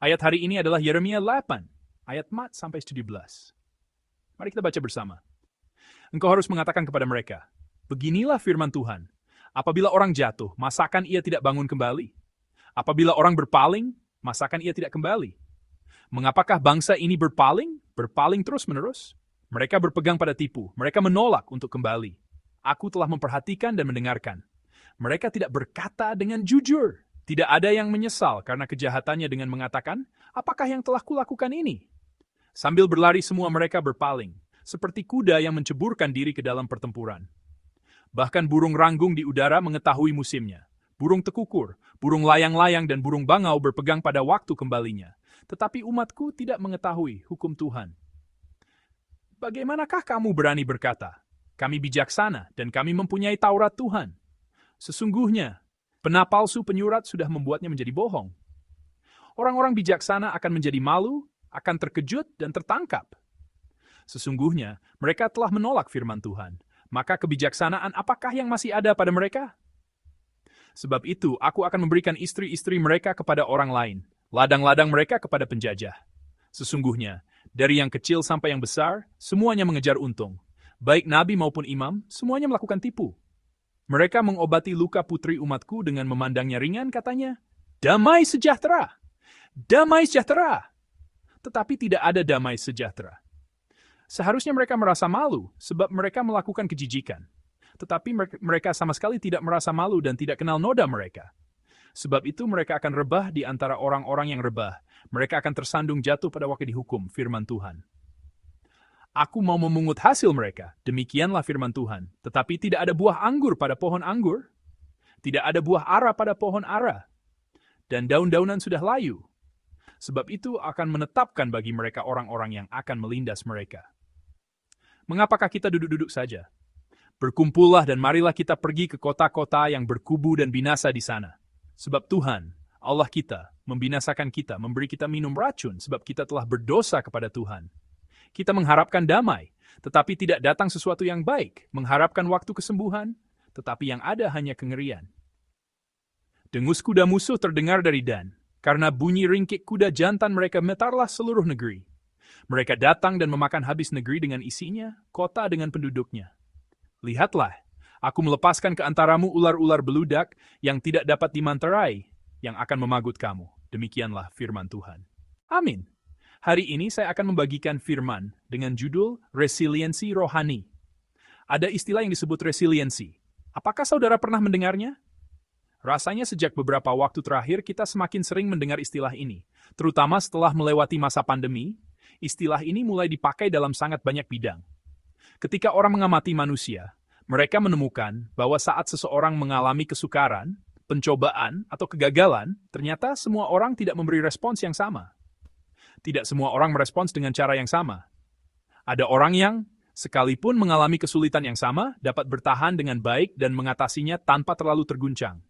Ayat hari ini adalah Yeremia 8, ayat 4-17. Mari kita baca bersama. Engkau harus mengatakan kepada mereka, beginilah firman Tuhan, apabila orang jatuh, masakan ia tidak bangun kembali? Apabila orang berpaling, masakan ia tidak kembali? Mengapakah bangsa ini berpaling terus-menerus? Mereka berpegang pada tipu, mereka menolak untuk kembali. Aku telah memperhatikan dan mendengarkan. Mereka tidak berkata dengan jujur. Tidak ada yang menyesal karena kejahatannya dengan mengatakan, apakah yang telah kulakukan ini? Sambil berlari semua mereka berpaling, seperti kuda yang menceburkan diri ke dalam pertempuran. Bahkan burung ranggung di udara mengetahui musimnya. Burung tekukur, burung layang-layang dan burung bangau berpegang pada waktu kembalinya. Tetapi umatku tidak mengetahui hukum Tuhan. Bagaimanakah kamu berani berkata, kami bijaksana dan kami mempunyai Taurat Tuhan? Sesungguhnya, penapalsu penyurat sudah membuatnya menjadi bohong. Orang-orang bijaksana akan menjadi malu, akan terkejut dan tertangkap. Sesungguhnya, mereka telah menolak firman Tuhan. Maka kebijaksanaan apakah yang masih ada pada mereka? Sebab itu, aku akan memberikan istri-istri mereka kepada orang lain, ladang-ladang mereka kepada penjajah. Sesungguhnya, dari yang kecil sampai yang besar, semuanya mengejar untung. Baik nabi maupun imam, semuanya melakukan tipu. Mereka mengobati luka putri umatku dengan memandangnya ringan, katanya, damai sejahtera! Damai sejahtera! Tetapi tidak ada damai sejahtera. Seharusnya mereka merasa malu, sebab mereka melakukan kejijikan. Tetapi mereka sama sekali tidak merasa malu dan tidak kenal noda mereka. Sebab itu mereka akan rebah di antara orang-orang yang rebah. Mereka akan tersandung jatuh pada waktu dihukum, firman Tuhan. Aku mau memungut hasil mereka, demikianlah firman Tuhan. Tetapi tidak ada buah anggur pada pohon anggur. Tidak ada buah ara pada pohon ara. Dan daun-daunan sudah layu. Sebab itu akan menetapkan bagi mereka orang-orang yang akan melindas mereka. Mengapakah kita duduk-duduk saja? Berkumpullah dan marilah kita pergi ke kota-kota yang berkubu dan binasa di sana. Sebab Tuhan, Allah kita, membinasakan kita, memberi kita minum racun, sebab kita telah berdosa kepada Tuhan. Kita mengharapkan damai, tetapi tidak datang sesuatu yang baik, mengharapkan waktu kesembuhan, tetapi yang ada hanya kengerian. Dengus kuda musuh terdengar dari Dan, karena bunyi ringkik kuda jantan mereka metarlah seluruh negeri. Mereka datang dan memakan habis negeri dengan isinya, kota dengan penduduknya. Lihatlah, aku melepaskan ke antaramu ular-ular beludak yang tidak dapat dimanterai, yang akan memagut kamu. Demikianlah firman Tuhan. Amin. Hari ini saya akan membagikan firman dengan judul resiliensi rohani. Ada istilah yang disebut resiliensi. Apakah saudara pernah mendengarnya? Rasanya sejak beberapa waktu terakhir kita semakin sering mendengar istilah ini. Terutama setelah melewati masa pandemi, istilah ini mulai dipakai dalam sangat banyak bidang. Ketika orang mengamati manusia, mereka menemukan bahwa saat seseorang mengalami kesukaran, pencobaan, atau kegagalan, ternyata semua orang tidak memberi respons yang sama. Tidak semua orang merespons dengan cara yang sama. Ada orang yang, sekalipun mengalami kesulitan yang sama, dapat bertahan dengan baik dan mengatasinya tanpa terlalu terguncang.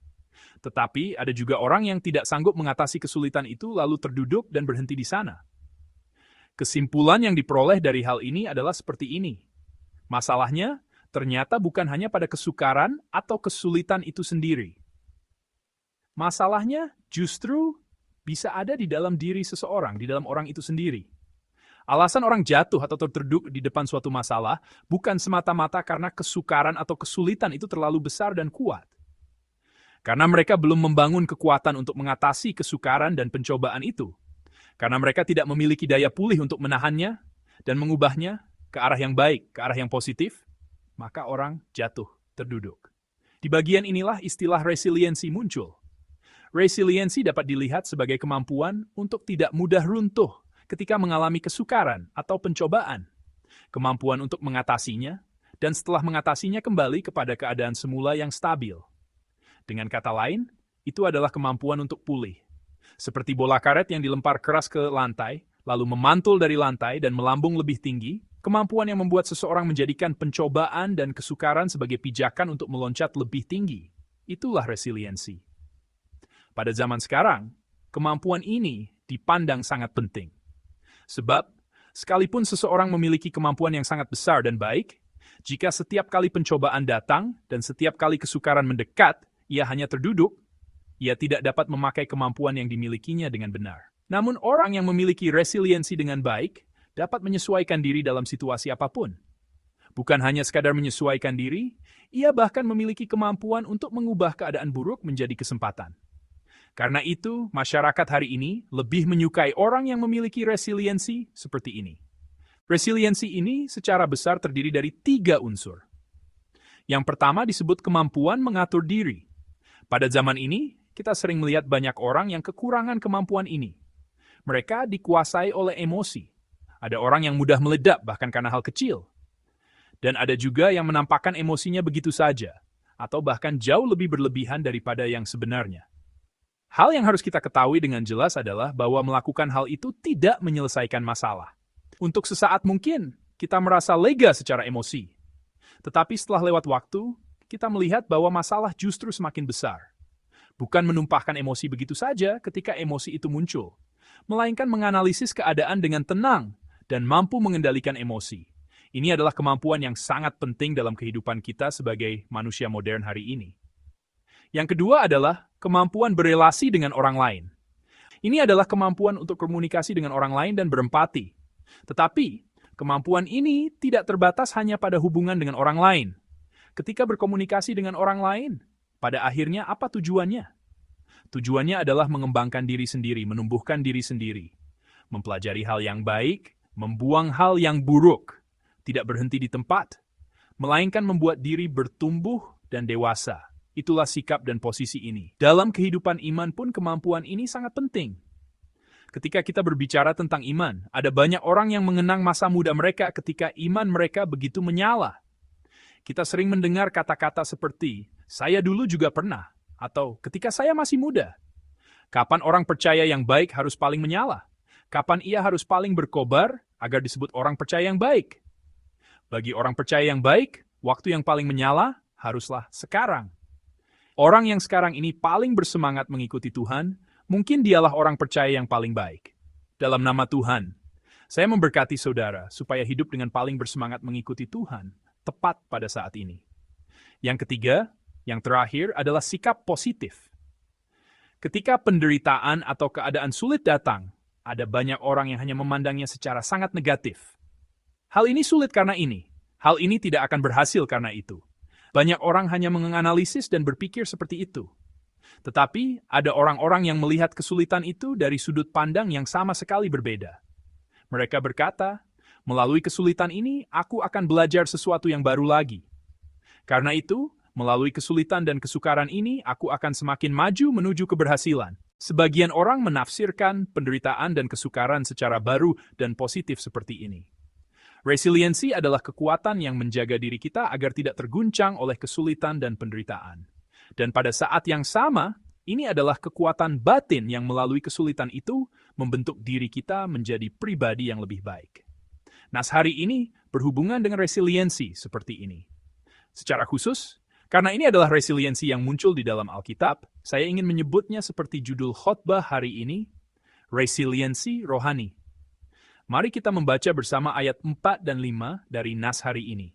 Tetapi ada juga orang yang tidak sanggup mengatasi kesulitan itu lalu terduduk dan berhenti di sana. Kesimpulan yang diperoleh dari hal ini adalah seperti ini. Masalahnya, ternyata bukan hanya pada kesukaran atau kesulitan itu sendiri. Masalahnya justru bisa ada di dalam diri seseorang, di dalam orang itu sendiri. Alasan orang jatuh atau terterduk di depan suatu masalah bukan semata-mata karena kesukaran atau kesulitan itu terlalu besar dan kuat. Karena mereka belum membangun kekuatan untuk mengatasi kesukaran dan pencobaan itu. Karena mereka tidak memiliki daya pulih untuk menahannya dan mengubahnya ke arah yang baik, ke arah yang positif, maka orang jatuh, terduduk. Di bagian inilah istilah resiliensi muncul. Resiliensi dapat dilihat sebagai kemampuan untuk tidak mudah runtuh ketika mengalami kesukaran atau pencobaan. Kemampuan untuk mengatasinya, dan setelah mengatasinya kembali kepada keadaan semula yang stabil. Dengan kata lain, itu adalah kemampuan untuk pulih. Seperti bola karet yang dilempar keras ke lantai, lalu memantul dari lantai dan melambung lebih tinggi, kemampuan yang membuat seseorang menjadikan pencobaan dan kesukaran sebagai pijakan untuk meloncat lebih tinggi. Itulah resiliensi. Pada zaman sekarang, kemampuan ini dipandang sangat penting. Sebab, sekalipun seseorang memiliki kemampuan yang sangat besar dan baik, jika setiap kali pencobaan datang dan setiap kali kesukaran mendekat, ia hanya terduduk, ia tidak dapat memakai kemampuan yang dimilikinya dengan benar. Namun orang yang memiliki resiliensi dengan baik dapat menyesuaikan diri dalam situasi apapun. Bukan hanya sekadar menyesuaikan diri, ia bahkan memiliki kemampuan untuk mengubah keadaan buruk menjadi kesempatan. Karena itu, masyarakat hari ini lebih menyukai orang yang memiliki resiliensi seperti ini. Resiliensi ini secara besar terdiri dari 3 unsur. Yang pertama disebut kemampuan mengatur diri. Pada zaman ini, kita sering melihat banyak orang yang kekurangan kemampuan ini. Mereka dikuasai oleh emosi. Ada orang yang mudah meledak bahkan karena hal kecil. Dan ada juga yang menampakkan emosinya begitu saja, atau bahkan jauh lebih berlebihan daripada yang sebenarnya. Hal yang harus kita ketahui dengan jelas adalah bahwa melakukan hal itu tidak menyelesaikan masalah. Untuk sesaat mungkin, kita merasa lega secara emosi. Tetapi setelah lewat waktu, kita melihat bahwa masalah justru semakin besar. Bukan menumpahkan emosi begitu saja ketika emosi itu muncul, melainkan menganalisis keadaan dengan tenang dan mampu mengendalikan emosi. Ini adalah kemampuan yang sangat penting dalam kehidupan kita sebagai manusia modern hari ini. Yang kedua adalah kemampuan berelasi dengan orang lain. Ini adalah kemampuan untuk komunikasi dengan orang lain dan berempati. Tetapi, kemampuan ini tidak terbatas hanya pada hubungan dengan orang lain. Ketika berkomunikasi dengan orang lain, pada akhirnya apa tujuannya? Tujuannya adalah mengembangkan diri sendiri, menumbuhkan diri sendiri, mempelajari hal yang baik, membuang hal yang buruk, tidak berhenti di tempat, melainkan membuat diri bertumbuh dan dewasa. Itulah sikap dan posisi ini. Dalam kehidupan iman pun kemampuan ini sangat penting. Ketika kita berbicara tentang iman, ada banyak orang yang mengenang masa muda mereka ketika iman mereka begitu menyala. Kita sering mendengar kata-kata seperti, "Saya dulu juga pernah," atau "ketika saya masih muda." Kapan orang percaya yang baik harus paling menyala? Kapan ia harus paling berkobar agar disebut orang percaya yang baik? Bagi orang percaya yang baik, waktu yang paling menyala haruslah sekarang. Orang yang sekarang ini paling bersemangat mengikuti Tuhan, mungkin dialah orang percaya yang paling baik. Dalam nama Tuhan, saya memberkati saudara supaya hidup dengan paling bersemangat mengikuti Tuhan, tepat pada saat ini. Yang ketiga, yang terakhir adalah sikap positif. Ketika penderitaan atau keadaan sulit datang, ada banyak orang yang hanya memandangnya secara sangat negatif. Hal ini sulit karena ini. Hal ini tidak akan berhasil karena itu. Banyak orang hanya menganalisis dan berpikir seperti itu. Tetapi, ada orang-orang yang melihat kesulitan itu dari sudut pandang yang sama sekali berbeda. Mereka berkata, melalui kesulitan ini, aku akan belajar sesuatu yang baru lagi. Karena itu, melalui kesulitan dan kesukaran ini, aku akan semakin maju menuju keberhasilan. Sebagian orang menafsirkan penderitaan dan kesukaran secara baru dan positif seperti ini. Resiliensi adalah kekuatan yang menjaga diri kita agar tidak terguncang oleh kesulitan dan penderitaan. Dan pada saat yang sama, ini adalah kekuatan batin yang melalui kesulitan itu membentuk diri kita menjadi pribadi yang lebih baik. Nas hari ini berhubungan dengan resiliensi seperti ini. Secara khusus, karena ini adalah resiliensi yang muncul di dalam Alkitab, saya ingin menyebutnya seperti judul khotbah hari ini, resiliensi rohani. Mari kita membaca bersama ayat 4 dan 5 dari Nas hari ini.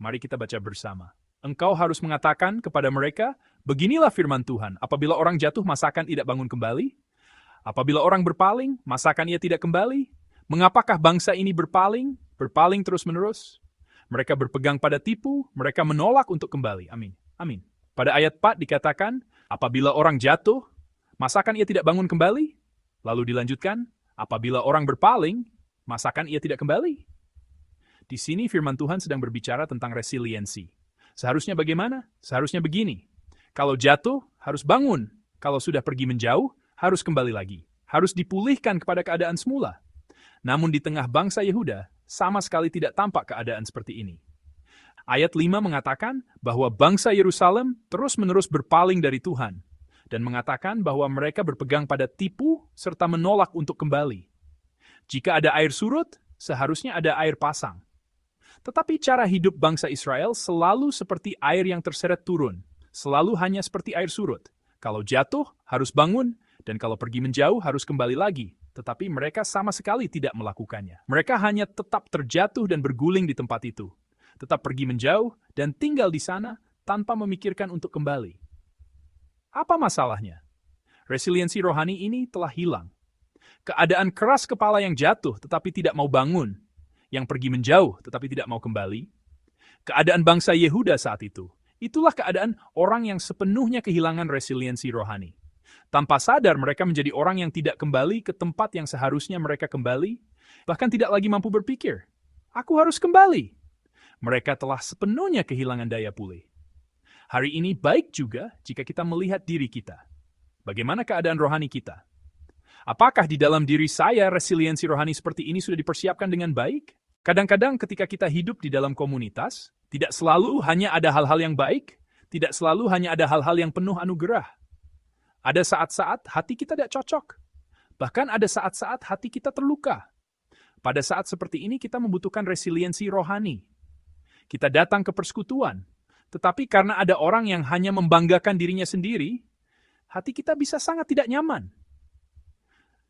Mari kita baca bersama. Engkau harus mengatakan kepada mereka, beginilah firman Tuhan, apabila orang jatuh, masakan tidak bangun kembali? Apabila orang berpaling, masakan ia tidak kembali? Mengapakah bangsa ini berpaling terus-menerus? Mereka berpegang pada tipu, mereka menolak untuk kembali. Amin. Amin. Pada ayat 4 dikatakan, apabila orang jatuh, masakan ia tidak bangun kembali? Lalu dilanjutkan, apabila orang berpaling, masakan ia tidak kembali? Di sini firman Tuhan sedang berbicara tentang resiliensi. Seharusnya bagaimana? Seharusnya begini. Kalau jatuh, harus bangun. Kalau sudah pergi menjauh, harus kembali lagi. Harus dipulihkan kepada keadaan semula. Namun di tengah bangsa Yehuda, sama sekali tidak tampak keadaan seperti ini. Ayat 5 mengatakan bahwa bangsa Yerusalem terus-menerus berpaling dari Tuhan, dan mengatakan bahwa mereka berpegang pada tipu serta menolak untuk kembali. Jika ada air surut, seharusnya ada air pasang. Tetapi cara hidup bangsa Israel selalu seperti air yang terseret turun, selalu hanya seperti air surut. Kalau jatuh, harus bangun, dan kalau pergi menjauh, harus kembali lagi. Tetapi mereka sama sekali tidak melakukannya. Mereka hanya tetap terjatuh dan berguling di tempat itu. Tetap pergi menjauh dan tinggal di sana tanpa memikirkan untuk kembali. Apa masalahnya? Resiliensi rohani ini telah hilang. Keadaan keras kepala yang jatuh tetapi tidak mau bangun, yang pergi menjauh tetapi tidak mau kembali. Keadaan bangsa Yehuda saat itu, itulah keadaan orang yang sepenuhnya kehilangan resiliensi rohani. Tanpa sadar mereka menjadi orang yang tidak kembali ke tempat yang seharusnya mereka kembali, bahkan tidak lagi mampu berpikir, aku harus kembali. Mereka telah sepenuhnya kehilangan daya pulih. Hari ini baik juga jika kita melihat diri kita. Bagaimana keadaan rohani kita? Apakah di dalam diri saya resiliensi rohani seperti ini sudah dipersiapkan dengan baik? Kadang-kadang ketika kita hidup di dalam komunitas, tidak selalu hanya ada hal-hal yang baik, tidak selalu hanya ada hal-hal yang penuh anugerah. Ada saat-saat hati kita tidak cocok. Bahkan ada saat-saat hati kita terluka. Pada saat seperti ini kita membutuhkan resiliensi rohani. Kita datang ke persekutuan, tetapi karena ada orang yang hanya membanggakan dirinya sendiri, hati kita bisa sangat tidak nyaman.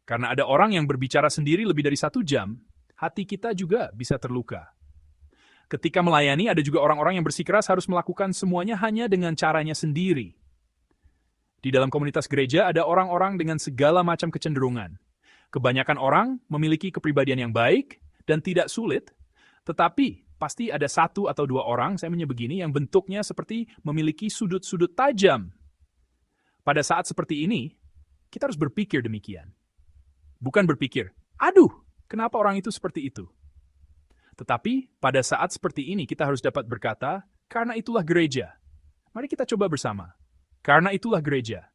Karena ada orang yang berbicara sendiri lebih dari 1 jam, hati kita juga bisa terluka. Ketika melayani, ada juga orang-orang yang bersikeras harus melakukan semuanya hanya dengan caranya sendiri. Di dalam komunitas gereja ada orang-orang dengan segala macam kecenderungan. Kebanyakan orang memiliki kepribadian yang baik dan tidak sulit, tetapi pasti ada 1 atau 2 orang, saya menyebut begini, yang bentuknya seperti memiliki sudut-sudut tajam. Pada saat seperti ini, kita harus berpikir demikian. Bukan berpikir, aduh, kenapa orang itu seperti itu? Tetapi pada saat seperti ini kita harus dapat berkata, karena itulah gereja. Mari kita coba bersama. Karena itulah gereja.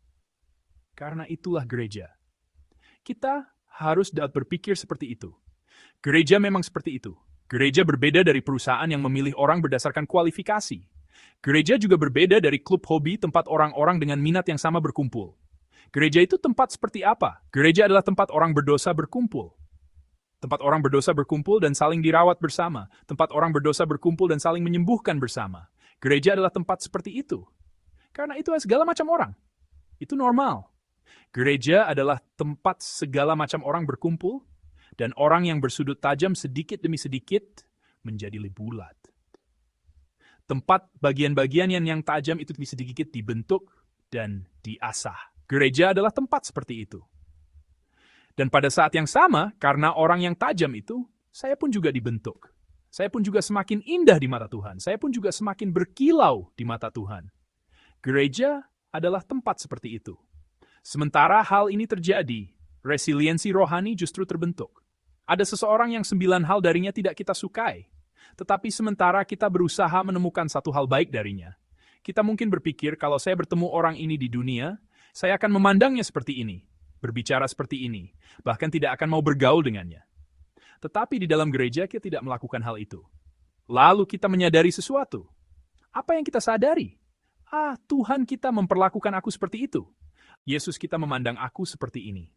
Karena itulah gereja. Kita harus dapat berpikir seperti itu. Gereja memang seperti itu. Gereja berbeda dari perusahaan yang memilih orang berdasarkan kualifikasi. Gereja juga berbeda dari klub hobi tempat orang-orang dengan minat yang sama berkumpul. Gereja itu tempat seperti apa? Gereja adalah tempat orang berdosa berkumpul. Tempat orang berdosa berkumpul dan saling dirawat bersama. Tempat orang berdosa berkumpul dan saling menyembuhkan bersama. Gereja adalah tempat seperti itu. Karena itu segala macam orang. Itu normal. Gereja adalah tempat segala macam orang berkumpul, dan orang yang bersudut tajam sedikit demi sedikit menjadi lebih bulat. Tempat bagian-bagian yang tajam itu sedikit dibentuk dan diasah. Gereja adalah tempat seperti itu. Dan pada saat yang sama, karena orang yang tajam itu, saya pun juga dibentuk. Saya pun juga semakin indah di mata Tuhan. Saya pun juga semakin berkilau di mata Tuhan. Gereja adalah tempat seperti itu. Sementara hal ini terjadi, resiliensi rohani justru terbentuk. Ada seseorang yang 9 hal darinya tidak kita sukai. Tetapi sementara kita berusaha menemukan 1 hal baik darinya. Kita mungkin berpikir kalau saya bertemu orang ini di dunia, saya akan memandangnya seperti ini, berbicara seperti ini, bahkan tidak akan mau bergaul dengannya. Tetapi di dalam gereja kita tidak melakukan hal itu. Lalu kita menyadari sesuatu. Apa yang kita sadari? Tuhan kita memperlakukan aku seperti itu. Yesus kita memandang aku seperti ini.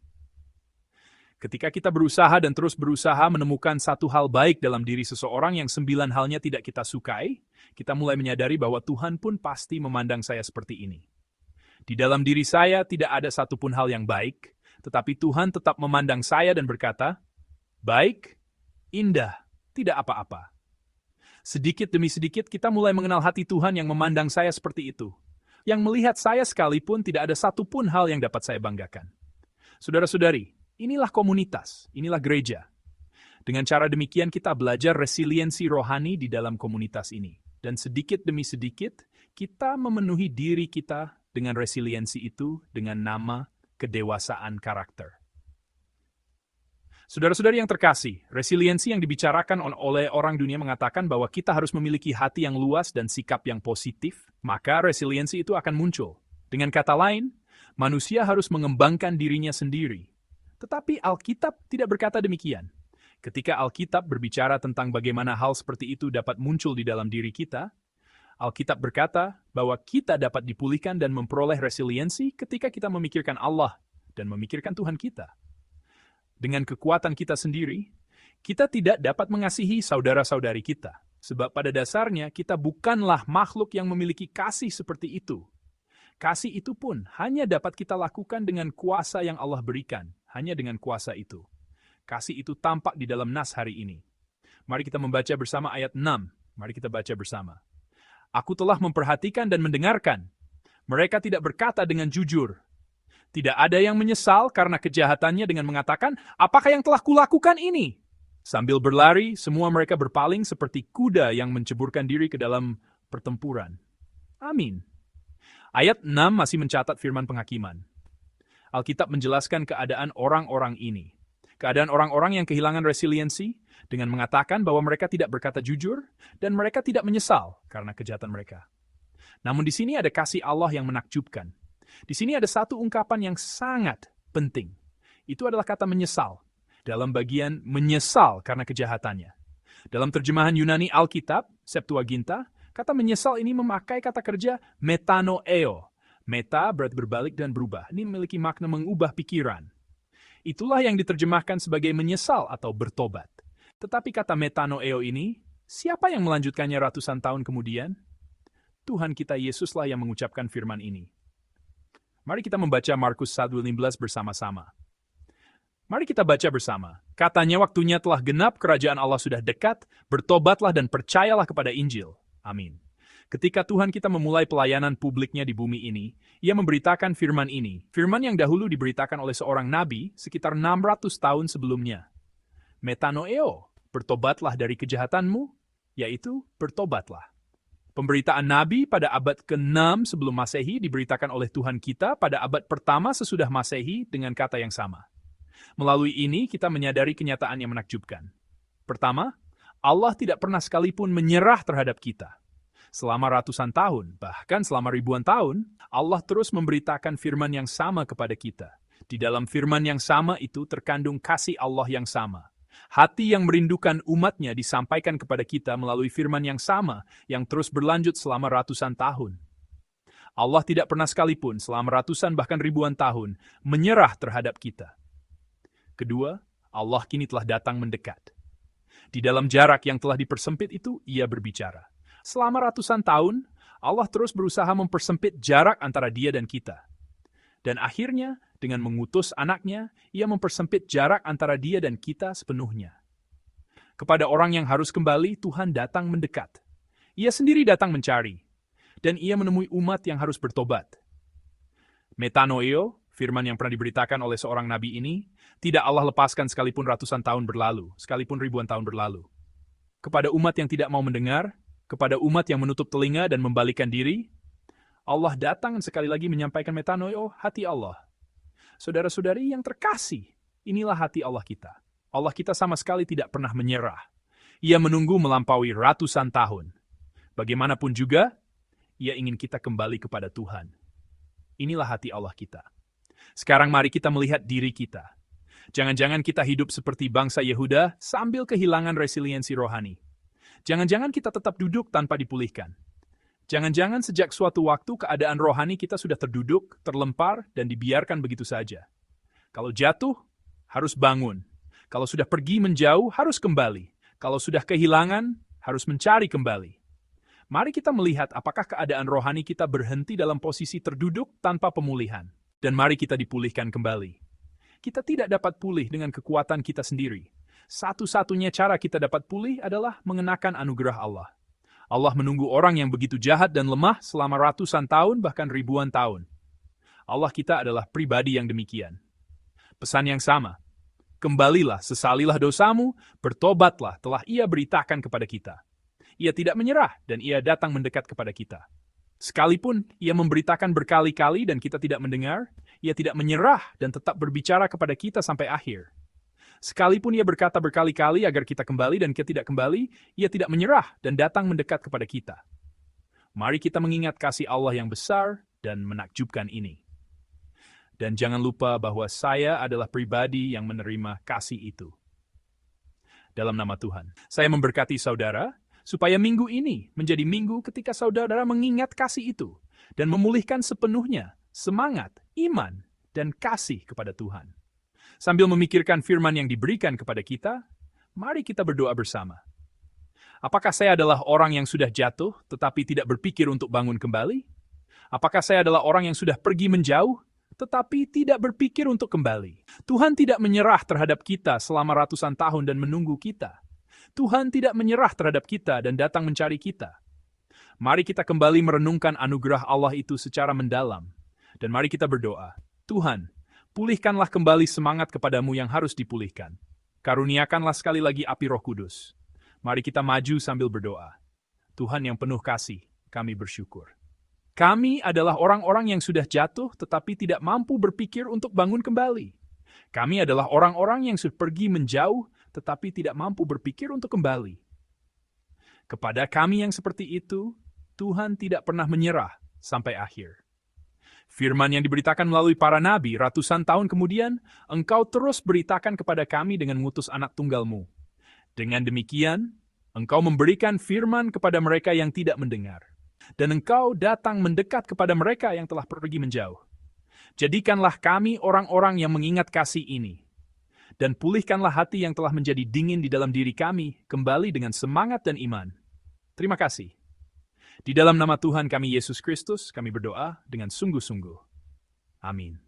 Ketika kita berusaha dan terus berusaha menemukan 1 hal baik dalam diri seseorang yang 9 halnya tidak kita sukai, kita mulai menyadari bahwa Tuhan pun pasti memandang saya seperti ini. Di dalam diri saya tidak ada satupun hal yang baik, tetapi Tuhan tetap memandang saya dan berkata, baik, indah, tidak apa-apa. Sedikit demi sedikit kita mulai mengenal hati Tuhan yang memandang saya seperti itu. Yang melihat saya sekalipun tidak ada satupun hal yang dapat saya banggakan. Saudara-saudari, inilah komunitas, inilah gereja. Dengan cara demikian kita belajar resiliensi rohani di dalam komunitas ini. Dan sedikit demi sedikit kita memenuhi diri kita dengan resiliensi itu dengan nama kedewasaan karakter. Saudara-saudari yang terkasih, resiliensi yang dibicarakan oleh orang dunia mengatakan bahwa kita harus memiliki hati yang luas dan sikap yang positif, maka resiliensi itu akan muncul. Dengan kata lain, manusia harus mengembangkan dirinya sendiri. Tetapi Alkitab tidak berkata demikian. Ketika Alkitab berbicara tentang bagaimana hal seperti itu dapat muncul di dalam diri kita, Alkitab berkata bahwa kita dapat dipulihkan dan memperoleh resiliensi ketika kita memikirkan Allah dan memikirkan Tuhan kita. Dengan kekuatan kita sendiri, kita tidak dapat mengasihi saudara-saudari kita. Sebab pada dasarnya kita bukanlah makhluk yang memiliki kasih seperti itu. Kasih itu pun hanya dapat kita lakukan dengan kuasa yang Allah berikan. Hanya dengan kuasa itu. Kasih itu tampak di dalam nas hari ini. Mari kita membaca bersama ayat 6. Mari kita baca bersama. Aku telah memperhatikan dan mendengarkan. Mereka tidak berkata dengan jujur. Tidak ada yang menyesal karena kejahatannya dengan mengatakan, apakah yang telah kulakukan ini? Sambil berlari, semua mereka berpaling seperti kuda yang menceburkan diri ke dalam pertempuran. Amin. Ayat 6 masih mencatat firman penghakiman. Alkitab menjelaskan keadaan orang-orang ini. Keadaan orang-orang yang kehilangan resiliensi dengan mengatakan bahwa mereka tidak berkata jujur dan mereka tidak menyesal karena kejahatan mereka. Namun di sini ada kasih Allah yang menakjubkan. Di sini ada satu ungkapan yang sangat penting. Itu adalah kata menyesal. Dalam bagian menyesal karena kejahatannya. Dalam terjemahan Yunani Alkitab, Septuaginta, kata menyesal ini memakai kata kerja metanoeo. Meta berarti berbalik dan berubah. Ini memiliki makna mengubah pikiran. Itulah yang diterjemahkan sebagai menyesal atau bertobat. Tetapi kata metanoeo ini, siapa yang melanjutkannya ratusan tahun kemudian? Tuhan kita Yesuslah yang mengucapkan firman ini. Mari kita membaca Markus 1:15 bersama-sama. Mari kita baca bersama. Katanya waktunya telah genap, kerajaan Allah sudah dekat, bertobatlah dan percayalah kepada Injil. Amin. Ketika Tuhan kita memulai pelayanan publiknya di bumi ini, Ia memberitakan firman ini. Firman yang dahulu diberitakan oleh seorang nabi sekitar 600 tahun sebelumnya. Metanoeo, bertobatlah dari kejahatanmu, yaitu bertobatlah. Pemberitaan Nabi pada abad ke-6 sebelum Masehi diberitakan oleh Tuhan kita pada abad pertama sesudah Masehi dengan kata yang sama. Melalui ini kita menyadari kenyataan yang menakjubkan. Pertama, Allah tidak pernah sekalipun menyerah terhadap kita. Selama ratusan tahun, bahkan selama ribuan tahun, Allah terus memberitakan firman yang sama kepada kita. Di dalam firman yang sama itu terkandung kasih Allah yang sama. Hati yang merindukan umatnya disampaikan kepada kita melalui firman yang sama yang terus berlanjut selama ratusan tahun. Allah tidak pernah sekalipun selama ratusan bahkan ribuan tahun menyerah terhadap kita. Kedua, Allah kini telah datang mendekat. Di dalam jarak yang telah dipersempit itu, Ia berbicara. Selama ratusan tahun, Allah terus berusaha mempersempit jarak antara Dia dan kita. Dan akhirnya, dengan mengutus anaknya, Ia mempersempit jarak antara Dia dan kita sepenuhnya. Kepada orang yang harus kembali, Tuhan datang mendekat. Ia sendiri datang mencari. Dan Ia menemui umat yang harus bertobat. Metanoeo, firman yang pernah diberitakan oleh seorang nabi ini, tidak Allah lepaskan sekalipun ratusan tahun berlalu, sekalipun ribuan tahun berlalu. Kepada umat yang tidak mau mendengar, kepada umat yang menutup telinga dan membalikan diri, Allah datang sekali lagi menyampaikan metanoeo, hati Allah. Saudara-saudari yang terkasih, inilah hati Allah kita. Allah kita sama sekali tidak pernah menyerah. Ia menunggu melampaui ratusan tahun. Bagaimanapun juga, Ia ingin kita kembali kepada Tuhan. Inilah hati Allah kita. Sekarang mari kita melihat diri kita. Jangan-jangan kita hidup seperti bangsa Yehuda sambil kehilangan resiliensi rohani. Jangan-jangan kita tetap duduk tanpa dipulihkan. Jangan-jangan sejak suatu waktu keadaan rohani kita sudah terduduk, terlempar, dan dibiarkan begitu saja. Kalau jatuh, harus bangun. Kalau sudah pergi menjauh, harus kembali. Kalau sudah kehilangan, harus mencari kembali. Mari kita melihat apakah keadaan rohani kita berhenti dalam posisi terduduk tanpa pemulihan. Dan mari kita dipulihkan kembali. Kita tidak dapat pulih dengan kekuatan kita sendiri. Satu-satunya cara kita dapat pulih adalah mengenakan anugerah Allah. Allah menunggu orang yang begitu jahat dan lemah selama ratusan tahun bahkan ribuan tahun. Allah kita adalah pribadi yang demikian. Pesan yang sama. Kembalilah, sesalilah dosamu, bertobatlah telah Ia beritakan kepada kita. Ia tidak menyerah dan Ia datang mendekat kepada kita. Sekalipun Ia memberitakan berkali-kali dan kita tidak mendengar, Ia tidak menyerah dan tetap berbicara kepada kita sampai akhir. Sekalipun Ia berkata berkali-kali agar kita kembali dan kita tidak kembali, Ia tidak menyerah dan datang mendekat kepada kita. Mari kita mengingat kasih Allah yang besar dan menakjubkan ini. Dan jangan lupa bahwa saya adalah pribadi yang menerima kasih itu. Dalam nama Tuhan, saya memberkati saudara, supaya minggu ini menjadi minggu ketika saudara mengingat kasih itu dan memulihkan sepenuhnya semangat, iman, dan kasih kepada Tuhan. Sambil memikirkan firman yang diberikan kepada kita, mari kita berdoa bersama. Apakah saya adalah orang yang sudah jatuh tetapi tidak berpikir untuk bangun kembali? Apakah saya adalah orang yang sudah pergi menjauh tetapi tidak berpikir untuk kembali? Tuhan tidak menyerah terhadap kita selama ratusan tahun dan menunggu kita. Tuhan tidak menyerah terhadap kita dan datang mencari kita. Mari kita kembali merenungkan anugerah Allah itu secara mendalam. Dan mari kita berdoa. Tuhan, pulihkanlah kembali semangat kepadamu yang harus dipulihkan. Karuniakanlah sekali lagi api Roh Kudus. Mari kita maju sambil berdoa. Tuhan yang penuh kasih, kami bersyukur. Kami adalah orang-orang yang sudah jatuh tetapi tidak mampu berpikir untuk bangun kembali. Kami adalah orang-orang yang sudah pergi menjauh tetapi tidak mampu berpikir untuk kembali. Kepada kami yang seperti itu, Tuhan tidak pernah menyerah sampai akhir. Firman yang diberitakan melalui para nabi ratusan tahun kemudian, Engkau terus beritakan kepada kami dengan mengutus anak tunggal-Mu. Dengan demikian, Engkau memberikan firman kepada mereka yang tidak mendengar. Dan Engkau datang mendekat kepada mereka yang telah pergi menjauh. Jadikanlah kami orang-orang yang mengingat kasih ini. Dan pulihkanlah hati yang telah menjadi dingin di dalam diri kami kembali dengan semangat dan iman. Terima kasih. Di dalam nama Tuhan kami Yesus Kristus, kami berdoa dengan sungguh-sungguh. Amin.